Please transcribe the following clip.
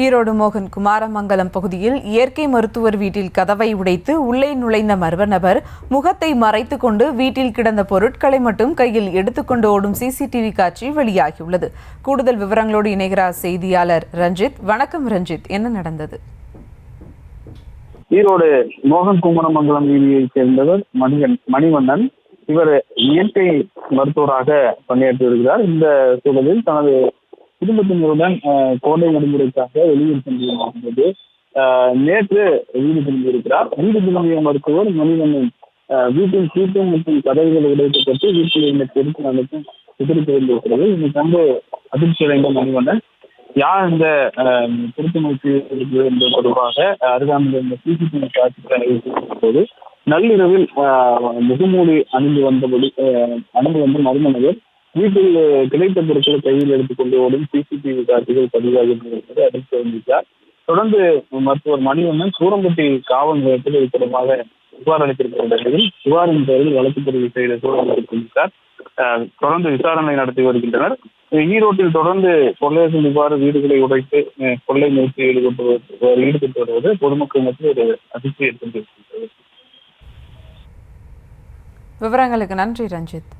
ஈரோடு மோகன் குமாரமங்கலம் பகுதியில் இயற்கை மருத்துவர் வீட்டில் கதவை உடைத்து உள்ளே நுழைந்த மர்ம நபர் முகத்தை மறைத்துக் கொண்டு வீட்டில் கிடந்த பொருட்களை மட்டும் கையில் எடுத்துக்கொண்டு ஓடும் சிசிடிவி காட்சி வெளியாகியுள்ளது. கூடுதல் விவரங்களோடு இணைகிறார் செய்தியாளர் ரஞ்சித். வணக்கம் ரஞ்சித், என்ன நடந்தது? ஈரோடு மோகன் குமாரமங்கலம் வீதியைச் சேர்ந்தவர் மணிவண்ணன். இவர் இயற்கை மருத்துவராக பணியாற்றி வருகிறார். இந்த சூழலில் தனது குடும்பத்தினருடன் கோடை விடுமுறைக்காக வெளியூர் சென்றிருக்கும்போது நேற்று வீடு திரும்பியிருக்கிறார். வீடு திரும்பிய மருத்துவர் மணிவண்ணன் வீட்டின் சீட்டு மற்றும் கதவுகளை உடைக்கப்பட்டு வீட்டில் இருந்த பொருட்கள் அனைத்தும் சிதறித்து வந்திருக்கிறது. இதை கண்டு அதிர்ச்சி அடைந்த மணிவண்ணன் யார் இந்த திருத்த நோக்கி என்பது தொடர்பாக அருகாமையில் இருந்த சிசிடிவி காட்சிகளை போது நள்ளிரவில் முகமூடி அணிந்து வந்த மர்ம நபர் வீட்டில் கிடைத்த பொருட்களை கையில் எடுத்துக்கொண்டு ஓடும் சிசிடிவி காட்சிகள் பதிவாகி இருப்பதை அதிர்ச்சி அடைந்தார். தொடர்ந்து மருத்துவர் மணிவண்ணன் சூரம்பட்டி காவல் நிலையத்தில் இது தொடர்பாக புகார் அளித்திருக்கிற நிலையில் புகாரின் பெயரில் வழக்கு பதிவு செய்த சூழல் இருக்கின்றார். தொடர்ந்து விசாரணை நடத்தி வருகின்றனர். ஈரோட்டில் தொடர்ந்து கொள்ளையர்கள் இவ்வாறு வீடுகளை உடைத்து கொள்ளை முயற்சியில் ஈடுபட்டு வருவது பொதுமக்கள் மத்தியில் ஒரு அதிர்ச்சி ஏற்பட்டிருக்கின்றது. விவரங்களுக்கு நன்றி ரஞ்சித்.